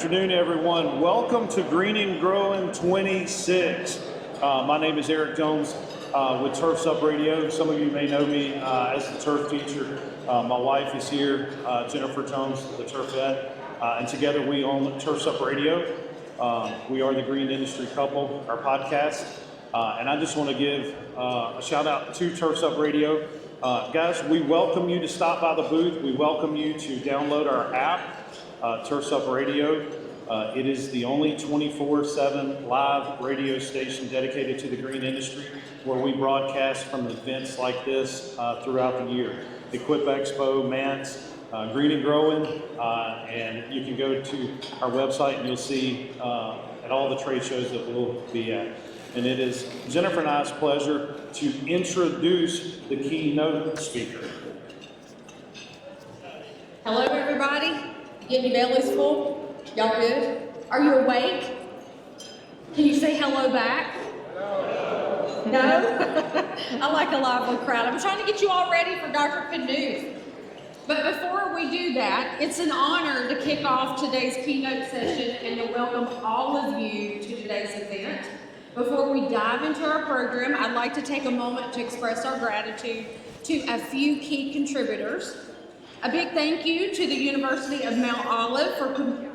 afternoon, everyone. Welcome to Green and Growin 26. My name is Eric Jones with Turfette Radio. Some of you may know me as the turf teacher. My wife is here, Jennifer Jones, the Turfette, and together we own Turfette Radio. We are the Green Industry Couple, our podcast, and I just want to give a shout out to Turfette Radio. Guys, we welcome you to stop by the booth. We welcome you to download our app, Turfette Radio. It is the only 24/7 live radio station dedicated to the green industry, where we broadcast from events like this throughout the year. Equip Expo, MANTS, Green and Growin, and you can go to our website and you'll see at all the trade shows that we'll be at. And it is Jennifer and I's pleasure to introduce the keynote speaker. Hello, everybody. Getting your bellies full? Y'all good? Are you awake? Can you say hello back? No? I like a lively crowd. I'm trying to get you all ready for Dr. Knuth. But before we do that, it's an honor to kick off today's keynote session and to welcome all of you to today's event. Before we dive into our program, I'd like to take a moment to express our gratitude to a few key contributors. A big thank you to the University of Mount Olive for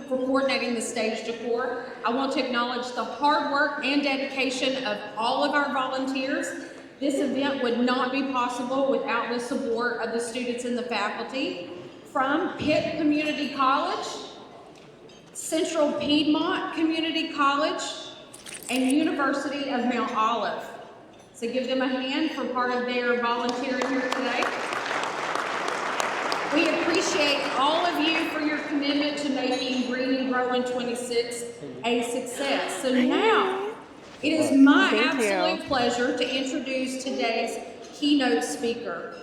coordinating the stage decor. I want to acknowledge the hard work and dedication of all of our volunteers. This event would not be possible without the support of the students and the faculty from Pitt Community College, Central Piedmont Community College, and University of Mount Olive. So give them a hand for part of their volunteering here today. We appreciate all of you for your commitment to making Green and Growin 26 a success. So now, it is my absolute pleasure to introduce today's keynote speaker.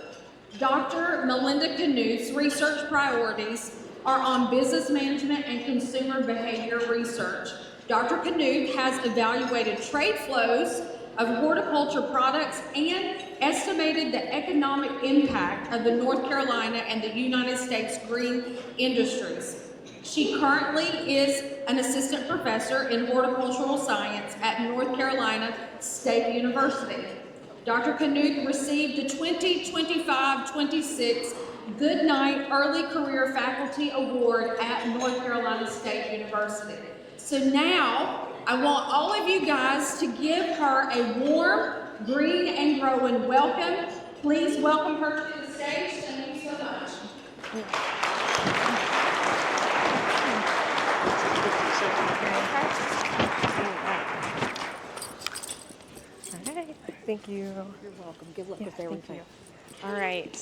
Dr. Melinda Knuth's research priorities are on business management and consumer behavior research. Dr. Knuth has evaluated trade flows of horticulture products and estimated the economic impact of the North Carolina and the United States green industries. She currently is an assistant professor in horticultural science at North Carolina State University. Dr. Knuth received the 2025-26 Goodnight Early Career Faculty Award at North Carolina State University. So now, I want all of you guys to give her a warm Green and Growin welcome. Please welcome her to the stage. Thank you so much. All right. Thank you. You're welcome. Good luck with everything. All right.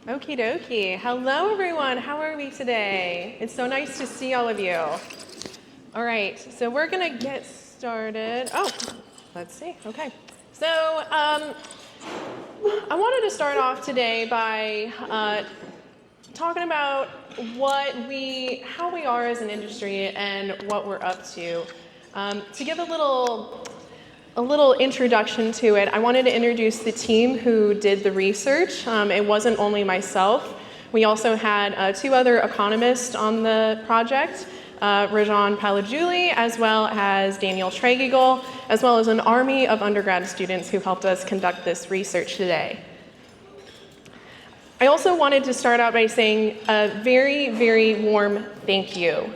Okie dokie. Hello, everyone. How are we today? It's so nice to see all of you. All right. So we're going to get started. Oh, let's see. Okay. So I wanted to start off today by talking about how we are as an industry and what we're up to. To give a little introduction to it, I wanted to introduce the team who did the research. It wasn't only myself. We also had two other economists on the project, Rajan Palajuli, as well as Daniel Tregeagle, as well as an army of undergrad students who helped us conduct this research today. I also wanted to start out by saying a very, very warm thank you.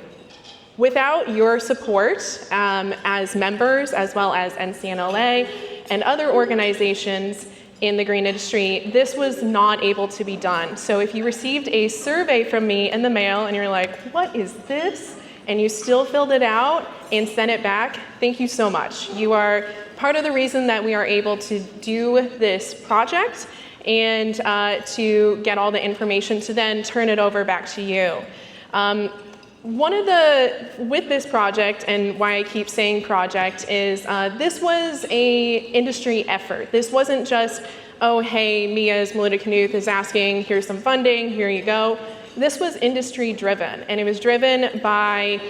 Without your support as members, as well as NCNLA and other organizations in the green industry, this was not able to be done. So if you received a survey from me in the mail and you're like, what is this? And you still filled it out and sent it back, thank you so much. You are part of the reason that we are able to do this project and to get all the information to then turn it over back to you. With this project, and why I keep saying project, is this was a industry effort. This wasn't just, oh, hey, me as Melinda Knuth is asking, here's some funding, here you go. This was industry driven, and it was driven by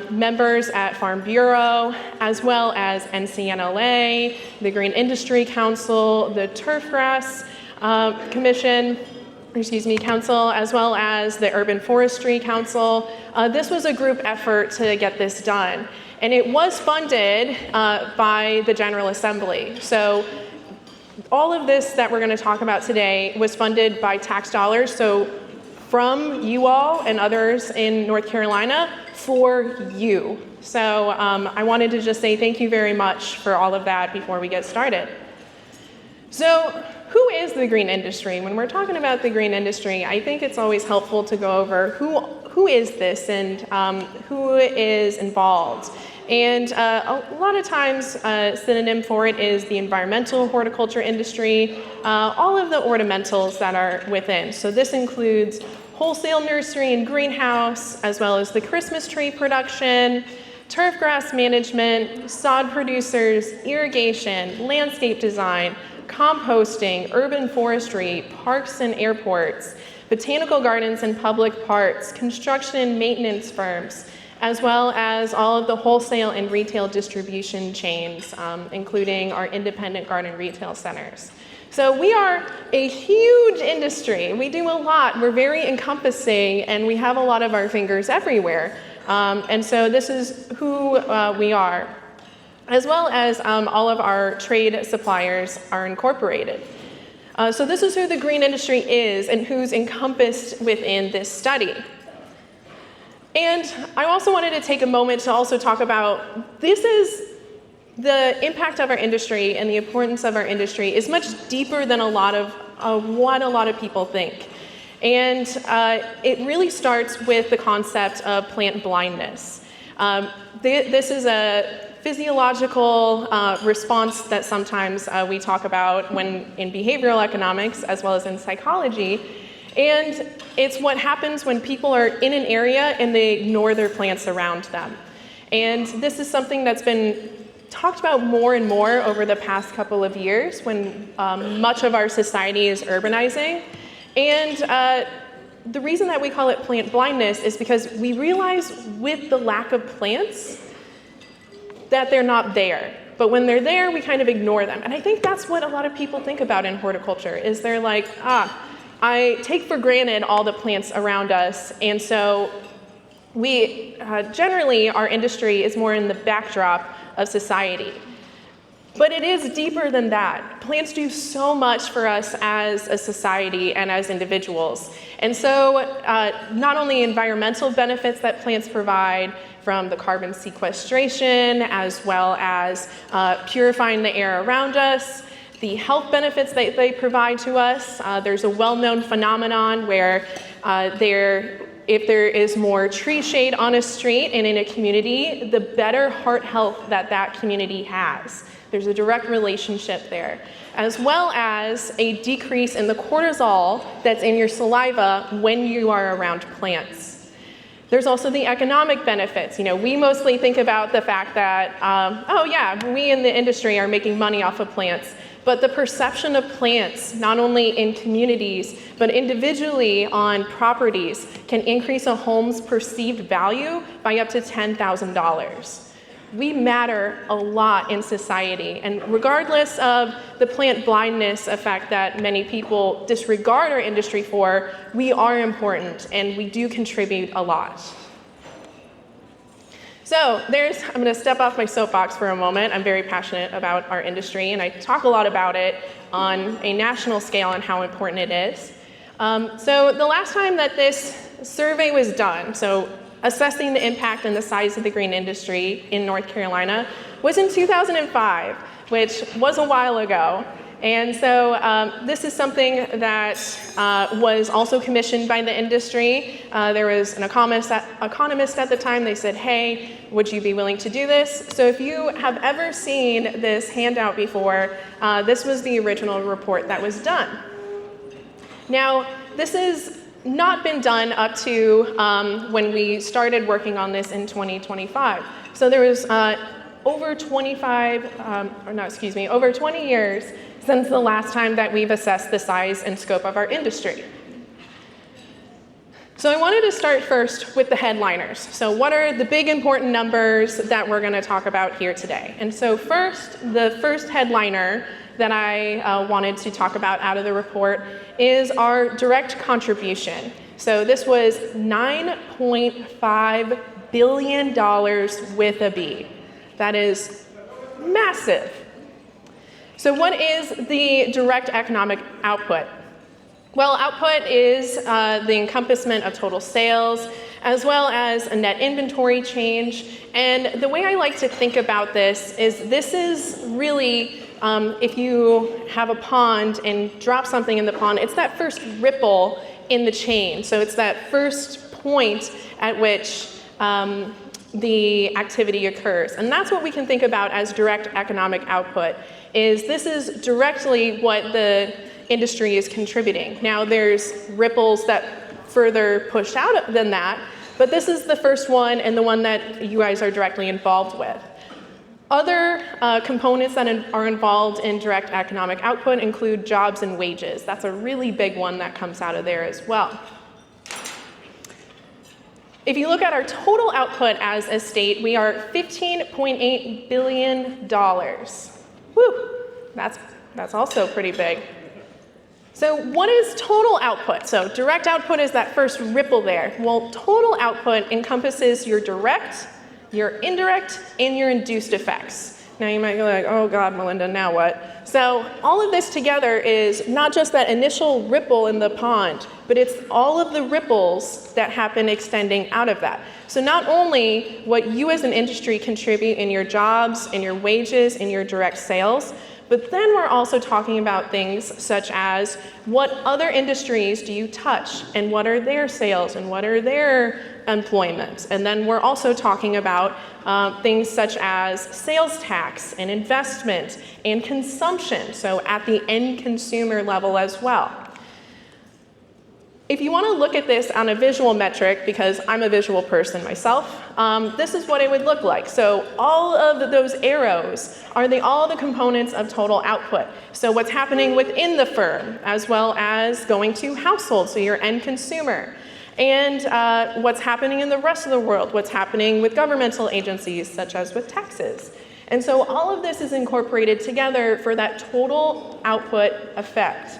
members at Farm Bureau, as well as NCNLA, the Green Industry Council, the Turfgrass Commission, Council, as well as the Urban Forestry Council. This was a group effort to get this done. And it was funded by the General Assembly. So all of this that we're going to talk about today was funded by tax dollars. So from you all and others in North Carolina for you. So I wanted to just say thank you very much for all of that before we get started. So who is the green industry? When we're talking about the green industry, I think it's always helpful to go over who is this and who is involved. And a lot of times, synonym for it is the environmental horticulture industry, all of the ornamentals that are within. So this includes wholesale nursery and greenhouse, as well as the Christmas tree production, turf grass management, sod producers, irrigation, landscape design, composting, urban forestry, parks and airports, botanical gardens and public parks, construction and maintenance firms, as well as all of the wholesale and retail distribution chains, including our independent garden retail centers. So we are a huge industry. We do a lot. We're very encompassing, and we have a lot of our fingers everywhere. And so this is who we are, as well as all of our trade suppliers are incorporated. So this is who the green industry is and who's encompassed within this study. And I also wanted to take a moment to also talk about this is the impact of our industry and the importance of our industry is much deeper than a lot of what a lot of people think. And it really starts with the concept of plant blindness. This is a physiological response that sometimes we talk about when in behavioral economics as well as in psychology. And it's what happens when people are in an area and they ignore their plants around them. And this is something that's been talked about more and more over the past couple of years when much of our society is urbanizing. And the reason that we call it plant blindness is because we realize with the lack of plants that they're not there. But when they're there, we kind of ignore them. And I think that's what a lot of people think about in horticulture, is they're like, I take for granted all the plants around us. And so we, generally, our industry is more in the backdrop of society. But it is deeper than that. Plants do so much for us as a society and as individuals. And so not only environmental benefits that plants provide from the carbon sequestration, as well as purifying the air around us, the health benefits that they provide to us. There's a well-known phenomenon where if there is more tree shade on a street and in a community, the better heart health that community has. There's a direct relationship there, as well as a decrease in the cortisol that's in your saliva when you are around plants. There's also the economic benefits. We mostly think about the fact that, we in the industry are making money off of plants. But the perception of plants, not only in communities, but individually on properties, can increase a home's perceived value by up to $10,000. We matter a lot in society, and regardless of the plant blindness effect that many people disregard our industry for, we are important and we do contribute a lot. So I'm going to step off my soapbox for a moment. I'm very passionate about our industry, and I talk a lot about it on a national scale and how important it is. So the last time that this survey was done, so assessing the impact and the size of the green industry in North Carolina, was in 2005, which was a while ago. And so this is something that was also commissioned by the industry. There was an economist at the time. They said, hey, would you be willing to do this? So if you have ever seen this handout before, this was the original report that was done. Now, this has not been done up to when we started working on this in 2025. So there was over 20 years since the last time that we've assessed the size and scope of our industry. So I wanted to start first with the headliners. So what are the big important numbers that we're going to talk about here today? And so the first headliner that I wanted to talk about out of the report is our direct contribution. So this was $9.5 billion with a B. That is massive. So what is the direct economic output? Well, output is the encompassment of total sales, as well as a net inventory change. And the way I like to think about this is really, if you have a pond and drop something in the pond, it's that first ripple in the chain. So it's that first point at which the activity occurs. And that's what we can think about as direct economic output, is this is directly what the industry is contributing. Now there's ripples that further push out than that, but this is the first one and the one that you guys are directly involved with. Other components that are involved in direct economic output include jobs and wages. That's a really big one that comes out of there as well. If you look at our total output as a state, we are $15.8 billion. Woo, that's also pretty big. So what is total output? So direct output is that first ripple there. Well, total output encompasses your direct, your indirect, and your induced effects. Now you might be like, oh God, Melinda, now what? So all of this together is not just that initial ripple in the pond, but it's all of the ripples that happen extending out of that. So not only what you as an industry contribute in your jobs, in your wages, in your direct sales, but then we're also talking about things such as what other industries do you touch, and what are their sales, and what are their employment. And then we're also talking about things such as sales tax and investment and consumption, so at the end consumer level as well. If you want to look at this on a visual metric, because I'm a visual person myself, this is what it would look like. So all of those arrows are all the components of total output. So what's happening within the firm, as well as going to households, so your end consumer. And what's happening in the rest of the world, what's happening with governmental agencies, such as with taxes. And so all of this is incorporated together for that total output effect,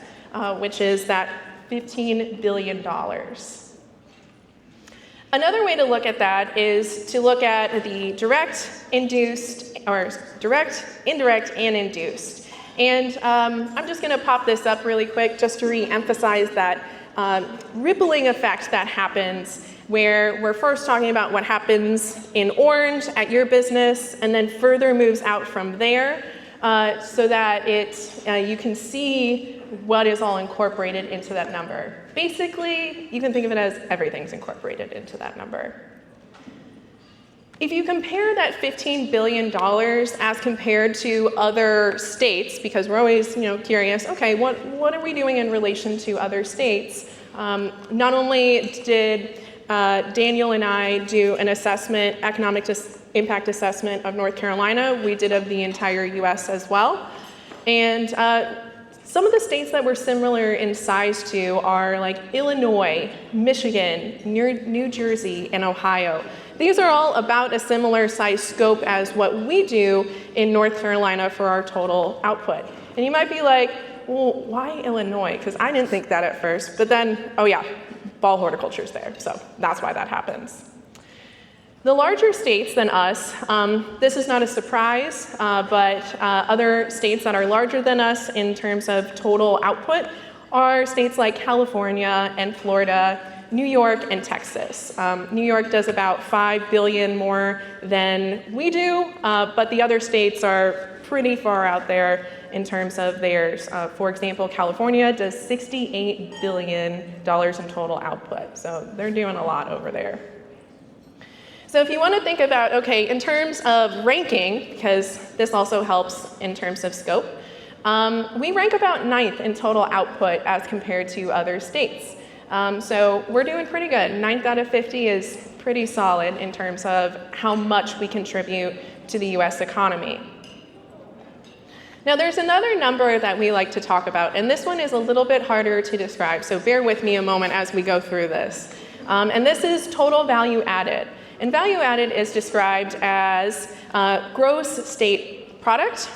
which is that $15 billion. Another way to look at that is to look at the direct, induced, or direct, indirect, and induced. And I'm just going to pop this up really quick just to re-emphasize that rippling effect that happens, where we're first talking about what happens in orange at your business and then further moves out from there, so that you can see what is all incorporated into that number. Basically, you can think of it as everything's incorporated into that number. If you compare that $15 billion as compared to other states, because we're always curious, okay, what are we doing in relation to other states? Not only did Daniel and I do an assessment, economic impact assessment of North Carolina, we did of the entire US as well. And some of the states that we're similar in size to are like Illinois, Michigan, New Jersey, and Ohio. These are all about a similar size scope as what we do in North Carolina for our total output. And you might be like, well, why Illinois? Because I didn't think that at first, but then, oh yeah, ball horticulture's there, so that's why that happens. The larger states than us, this is not a surprise, but other states that are larger than us in terms of total output are states like California and Florida, New York and Texas. New York does about $5 billion more than we do, but the other states are pretty far out there in terms of theirs. For example, California does $68 billion in total output, so they're doing a lot over there. So if you want to think about, okay, in terms of ranking, because this also helps in terms of scope, we rank about 9th in total output as compared to other states. So we're doing pretty good. 9th out of 50 is pretty solid in terms of how much we contribute to the US economy. Now there's another number that we like to talk about, and this one is a little bit harder to describe, so bear with me a moment as we go through this. And this is total value added. And value added is described as gross state product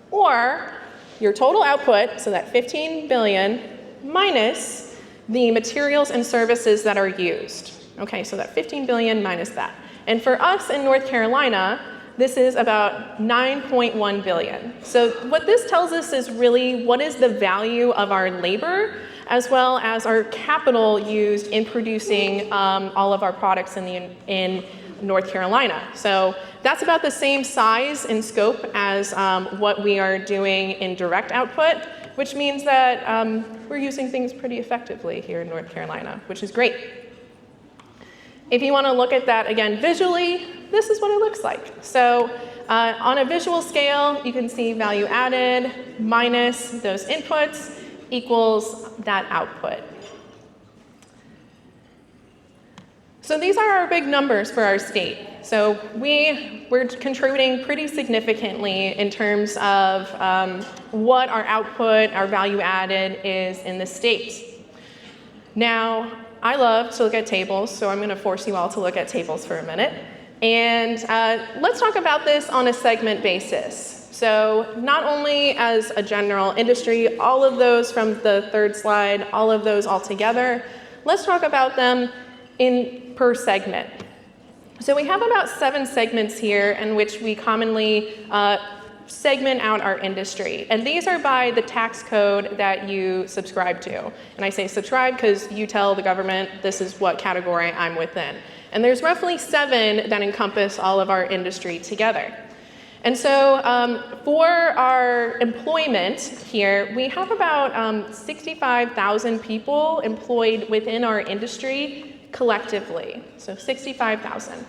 or your total output, so that 15 billion, minus the materials and services that are used. Okay, so that 15 billion minus that. And for us in North Carolina, this is about 9.1 billion. So what this tells us is really what is the value of our labor as well as our capital used in producing all of our products in North Carolina. So that's about the same size and scope as what we are doing in direct output, which means that we're using things pretty effectively here in North Carolina, which is great. If you want to look at that again visually, this is what it looks like. So on a visual scale, you can see value added minus those inputs equals that output. So these are our big numbers for our state. So we're contributing pretty significantly in terms of what our output, our value added is in the state. Now, I love to look at tables, so I'm going to force you all to look at tables for a minute. And let's talk about this on a segment basis. So not only as a general industry, all of those from the third slide, all of those all together, let's talk about them in per segment. So we have about 7 segments here in which we commonly segment out our industry. And these are by the tax code that you subscribe to. And I say subscribe because you tell the government this is what category I'm within. And there's roughly 7 that encompass all of our industry together. And so for our employment here, we have about 65,000 people employed within our industry collectively. So 65,000.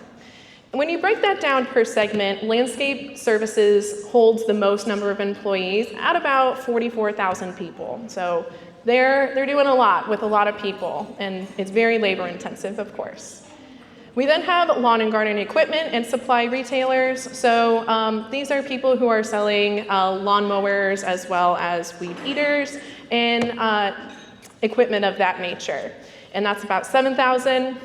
When you break that down per segment, landscape services holds the most number of employees at about 44,000 people. So they're doing a lot with a lot of people, and it's very labor intensive, of course. We then have lawn and garden equipment and supply retailers. So these are people who are selling lawn mowers as well as weed eaters and equipment of that nature. And that's about 7,000.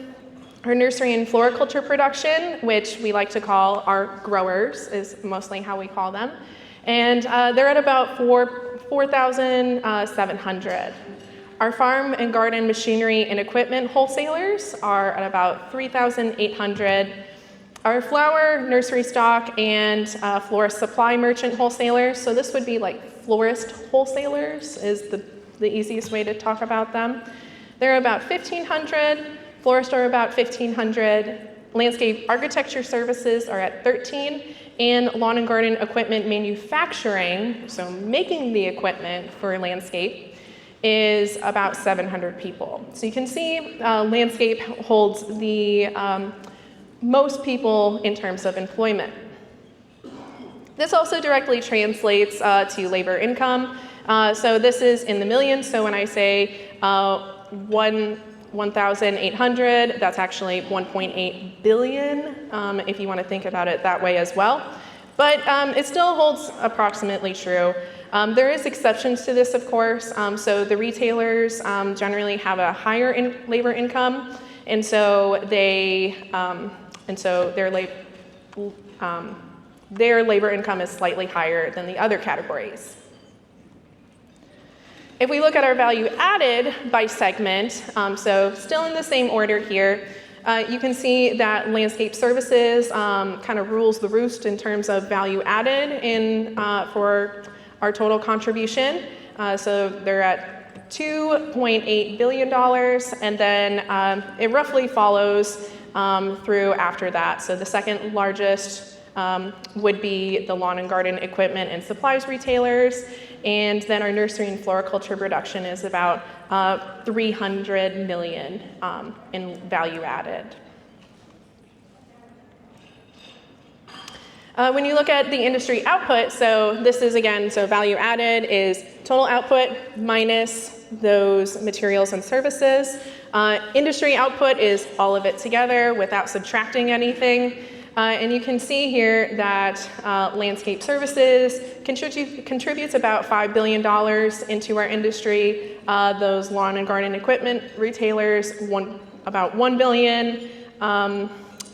Our nursery and floriculture production, which we like to call our growers, is mostly how we call them. And they're at about 4,700. Our farm and garden machinery and equipment wholesalers are at about 3,800. Our flower, nursery stock, and florist supply merchant wholesalers, so this would be like florist wholesalers is the easiest way to talk about them. They're about 1,500. Florists are about 1,500. Landscape architecture services are at 13. And lawn and garden equipment manufacturing, so making the equipment for landscape, is about 700 people. So you can see landscape holds the most people in terms of employment. This also directly translates to labor income. So this is in the millions. So when I say 1,800, that's actually 1.8 billion, if you want to think about it that way as well. But it still holds approximately true. There is exceptions to this, of course. So the retailers generally have a higher labor income, and so their labor income is slightly higher than the other categories. If we look at our value added by segment, so still in the same order here, you can see that landscape services kind of rules the roost in terms of value added for our total contribution. So they're at $2.8 billion, and then it roughly follows through after that. So the second largest would be the lawn and garden equipment and supplies retailers, and then our nursery and floriculture production is about 300 million in value added. When you look at the industry output, so this is again, so value added is total output minus those materials and services. Industry output is all of it together without subtracting anything. And you can see here that landscape services contributes about $5 billion into our industry. Those lawn and garden equipment retailers, about $1 billion.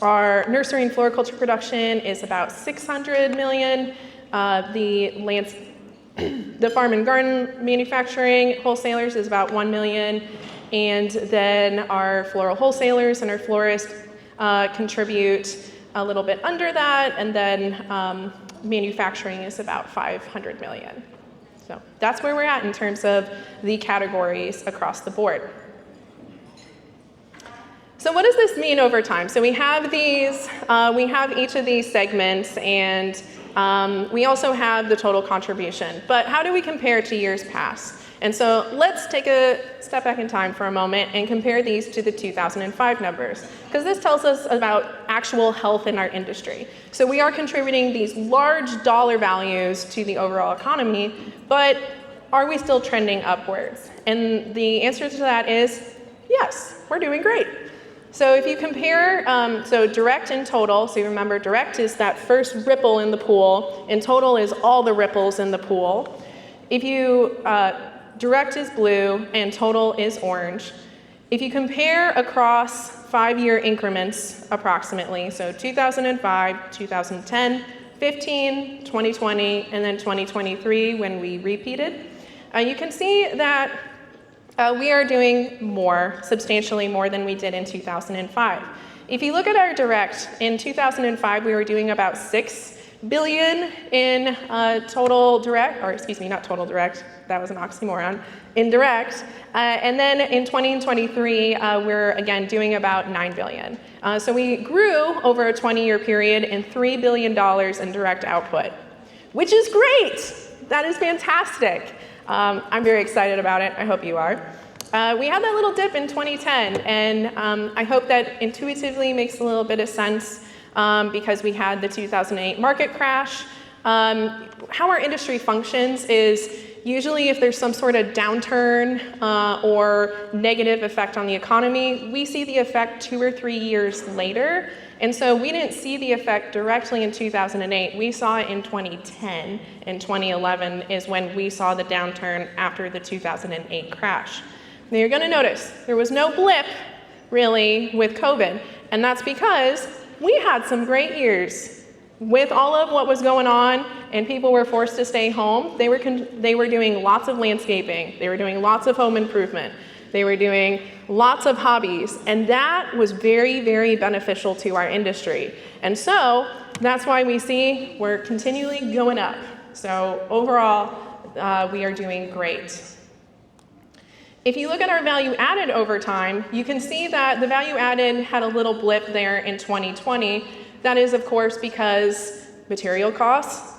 Our nursery and floriculture production is about $600 million. The The farm and garden manufacturing wholesalers is about 1 million, and then our floral wholesalers and our florists contribute a little bit under that, and then manufacturing is about 500 million. So that's where we're at in terms of the categories across the board. So what does this mean over time? So we have these, we have each of these segments, and we also have the total contribution. But how do we compare to years past? And so let's take a step back in time for a moment and compare these to the 2005 numbers, because this tells us about actual health in our industry. So we are contributing these large dollar values to the overall economy, but are we still trending upwards? And the answer to that is yes, we're doing great. So if you compare, so direct and total, so you remember direct is that first ripple in the pool, and total is all the ripples in the pool. If you, direct is blue and total is orange. If you compare across 5-year increments approximately, so 2005, 2010, 15, 2020, and then 2023 when we repeated, you can see that we are doing more, substantially more than we did in 2005. If you look at our direct, in 2005 we were doing about 6 billion in total direct, or excuse me, not total direct, that was an oxymoron, in direct. And then in 2023, we're again doing about 9 billion. So we grew over a 20-year period in $3 billion in direct output, which is great. That is fantastic. I'm very excited about it. I hope you are. We had that little dip in 2010, and I hope that intuitively makes a little bit of sense because we had the 2008 market crash. How our industry functions is usually if there's some sort of downturn or negative effect on the economy, we see the effect 2 or 3 years later. And so we didn't see the effect directly in 2008. We saw it in 2010, and 2011 is when we saw the downturn after the 2008 crash. Now you're gonna notice there was no blip really with COVID, and that's because we had some great years. With all of what was going on and people were forced to stay home, they were doing lots of landscaping, they were doing lots of home improvement, they were doing lots of hobbies, and that was very, very beneficial to our industry. And so that's why we see we're continually going up. So overall, we are doing great. If you look at our value added over time, you can see that the value added had a little blip there in 2020. That is, of course, because material costs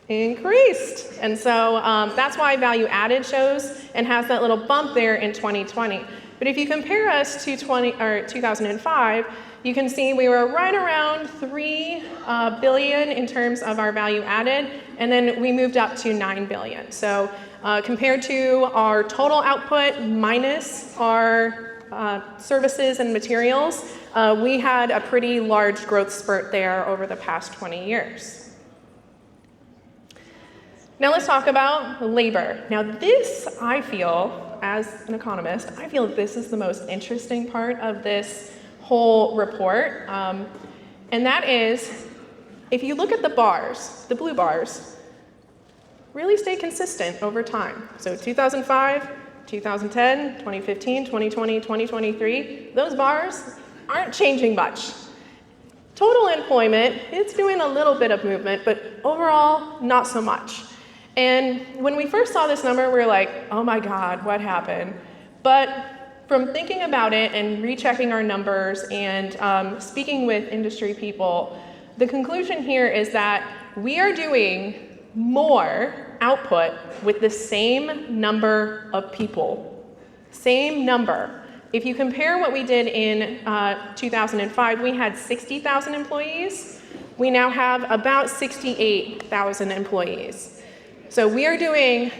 increased. And so that's why value added shows and has that little bump there in 2020. But if you compare us to 2005, you can see we were right around 3 billion in terms of our value added, and then we moved up to 9 billion. So compared to our total output minus our services and materials, we had a pretty large growth spurt there over the past 20 years. Now let's talk about labor. Now this, I feel, as an economist, I feel this is the most interesting part of this whole report. And that is, if you look at the bars, the blue bars, really stay consistent over time. So 2005, 2010, 2015, 2020, 2023, those bars aren't changing much. Total employment, it's doing a little bit of movement, but overall, not so much. And when we first saw this number, we were like, oh my God, what happened? But from thinking about it and rechecking our numbers and speaking with industry people, the conclusion here is that we are doing more output with the same number of people. Same number. If you compare what we did in 2005, we had 60,000 employees. We now have about 68,000 employees. So we are doing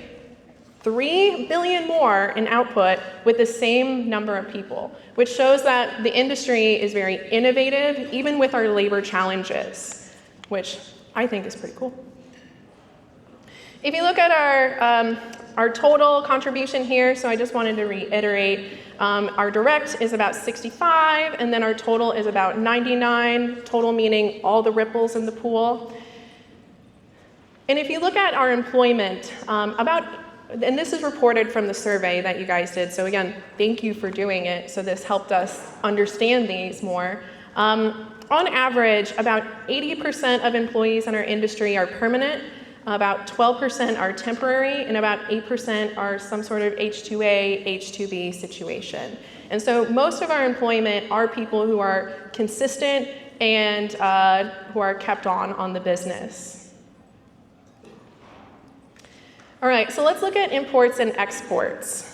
3 billion more in output with the same number of people, which shows that the industry is very innovative, even with our labor challenges, which I think is pretty cool. If you look at our total contribution here, so I just wanted to reiterate, our direct is about 65, and then our total is about 99, total meaning all the ripples in the pool. And if you look at our employment, and this is reported from the survey that you guys did, so again, thank you for doing it. So this helped us understand these more. On average, about 80% of employees in our industry are permanent, about 12% are temporary, and about 8% are some sort of H-2A, H-2B situation. And so most of our employment are people who are consistent and who are kept on the business. All right, so let's look at imports and exports.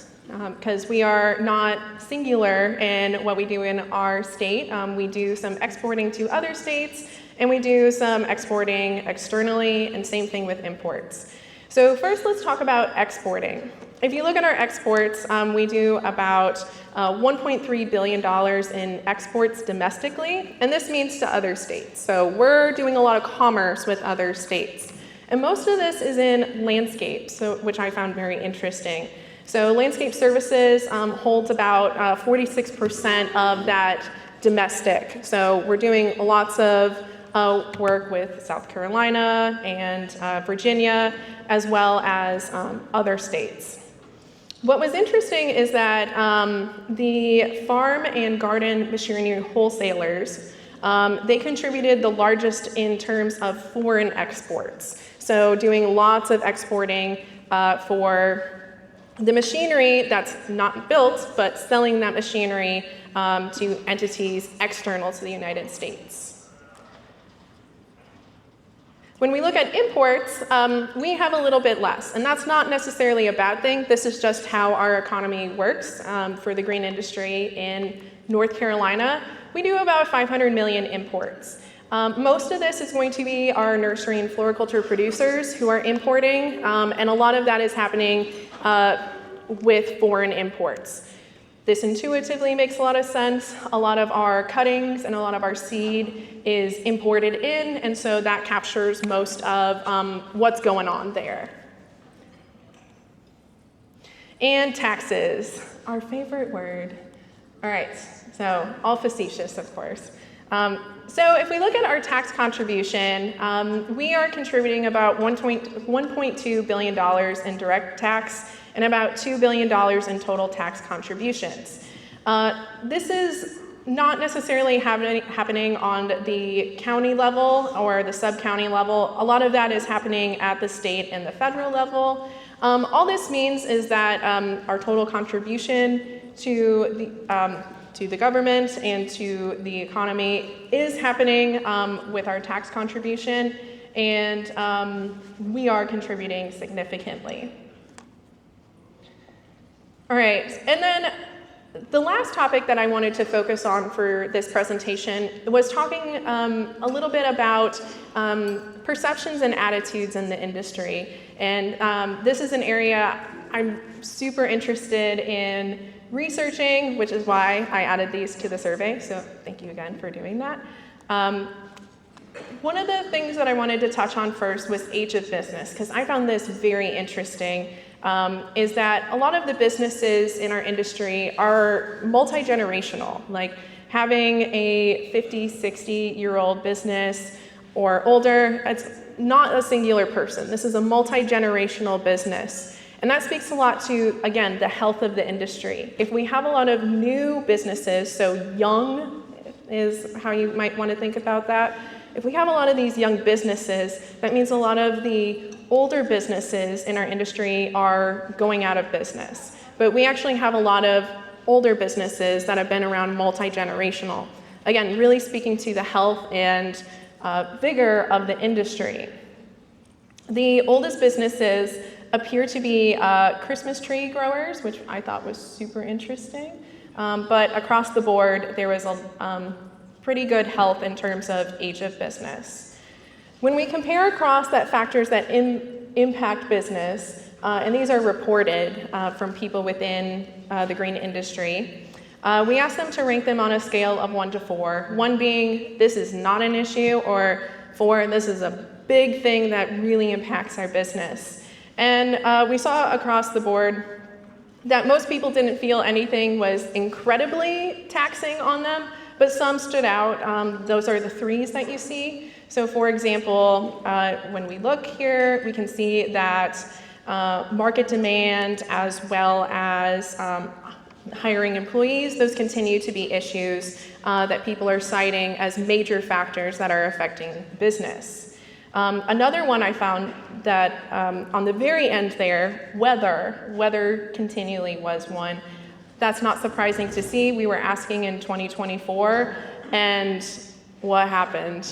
Because we are not singular in what we do in our state. We do some exporting to other states, and we do some exporting externally, and same thing with imports. So first, let's talk about exporting. If you look at our exports, we do about $1.3 billion in exports domestically, and this means to other states. So we're doing a lot of commerce with other states. And most of this is in landscape, which I found very interesting. So landscape services holds about 46% of that domestic. So we're doing lots of work with South Carolina and Virginia, as well as other states. What was interesting is that the farm and garden machinery wholesalers, they contributed the largest in terms of foreign exports. So doing lots of exporting for the machinery that's not built, but selling that machinery to entities external to the United States. When we look at imports, we have a little bit less, and that's not necessarily a bad thing. This is just how our economy works for the green industry in North Carolina. We do about 500 million imports. Most of this is going to be our nursery and floriculture producers who are importing, and a lot of that is happening with foreign imports. This intuitively makes a lot of sense. A lot of our cuttings and a lot of our seed is imported in, and so that captures most of what's going on there. And taxes, our favorite word. All right, so all facetious, of course. So if we look at our tax contribution, we are contributing about $1.2 billion in direct tax and about $2 billion in total tax contributions. This is not necessarily happening on the county level or the sub-county level. A lot of that is happening at the state and the federal level. All this means is that our total contribution to the government and to the economy is happening with our tax contribution, and we are contributing significantly. All right, and then the last topic that I wanted to focus on for this presentation was talking a little bit about perceptions and attitudes in the industry. And this is an area I'm super interested in researching, which is why I added these to the survey. So thank you again for doing that. One of the things that I wanted to touch on first was age of business, because I found this very interesting. Is that a lot of the businesses in our industry are multi-generational, like having a 50, 60-year-old business or older. It's not a singular person. This is a multi-generational business. And that speaks a lot to, again, the health of the industry. If we have a lot of new businesses, so young is how you might want to think about that. If we have a lot of these young businesses, that means a lot of the older businesses in our industry are going out of business. But we actually have a lot of older businesses that have been around multi-generational. Again, really speaking to the health and vigor of the industry. The oldest businesses appear to be Christmas tree growers, which I thought was super interesting. But across the board, there was a pretty good health in terms of age of business. When we compare across that factors that impact business, and these are reported from people within the green industry, we asked them to rank them on a scale of 1 to 4. 1 being, this is not an issue, or 4, this is a big thing that really impacts our business. And we saw across the board that most people didn't feel anything was incredibly taxing on them, but some stood out. Those are the threes that you see. So for example, when we look here, we can see that market demand as well as hiring employees, those continue to be issues that people are citing as major factors that are affecting business. Another one I found that on the very end there, weather continually was one. That's not surprising to see. We were asking in 2024, and what happened?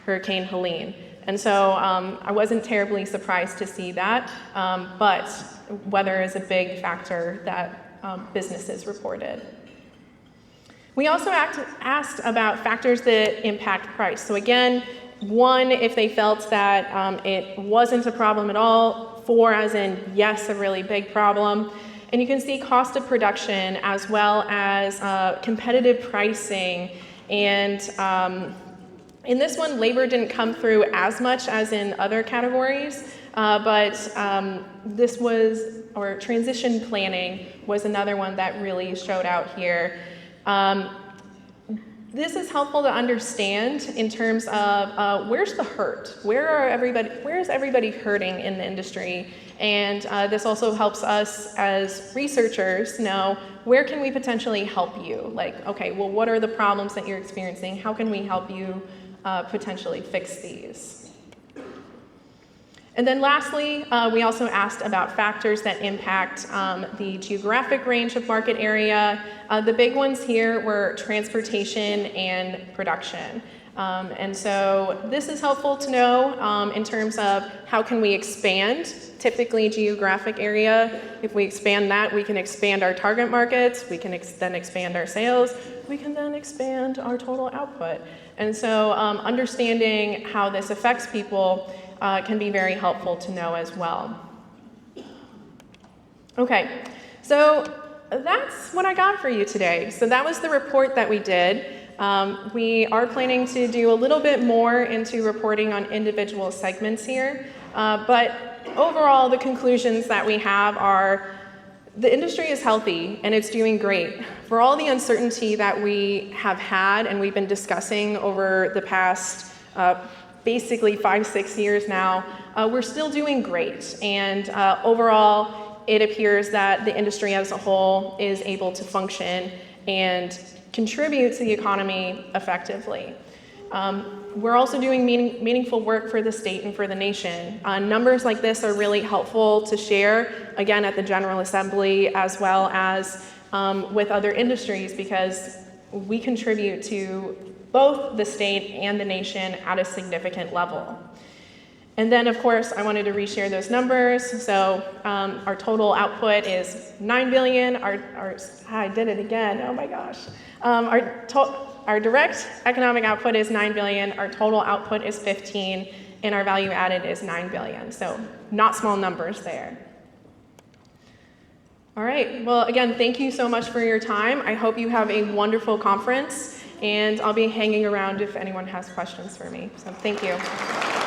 Hurricane Helene. And so I wasn't terribly surprised to see that, but weather is a big factor that businesses reported. We also asked about factors that impact price. So again, 1, if they felt that it wasn't a problem at all. 4, as in yes, a really big problem. And you can see cost of production as well as competitive pricing. And in this one, labor didn't come through as much as in other categories, but this was, or transition planning was another one that really showed out here. This is helpful to understand in terms of where's the hurt? Where is everybody hurting in the industry? And this also helps us as researchers know where can we potentially help you? Like, okay, well, what are the problems that you're experiencing? How can we help you potentially fix these? And then lastly, we also asked about factors that impact the geographic range of market area. The big ones here were transportation and production. And so this is helpful to know in terms of how can we expand, typically geographic area. If we expand that, we can expand our target markets, we can then expand our sales, we can then expand our total output. And so understanding how this affects people can be very helpful to know as well. Okay, so that's what I got for you today. So that was the report that we did. We are planning to do a little bit more into reporting on individual segments here, but overall the conclusions that we have are the industry is healthy and it's doing great. For all the uncertainty that we have had and we've been discussing over the past basically 5-6 years now, we're still doing great. And overall, it appears that the industry as a whole is able to function and contribute to the economy effectively. We're also doing meaningful work for the state and for the nation. Numbers like this are really helpful to share, again, at the General Assembly as well as with other industries, because we contribute to both the state and the nation at a significant level. And then, of course, I wanted to reshare those numbers. So our total output is 9 billion. I did it again. Oh my gosh. Our direct economic output is 9 billion. Our total output is 15, and our value added is 9 billion. So not small numbers there. All right. Well, again, thank you so much for your time. I hope you have a wonderful conference, and I'll be hanging around if anyone has questions for me. So thank you.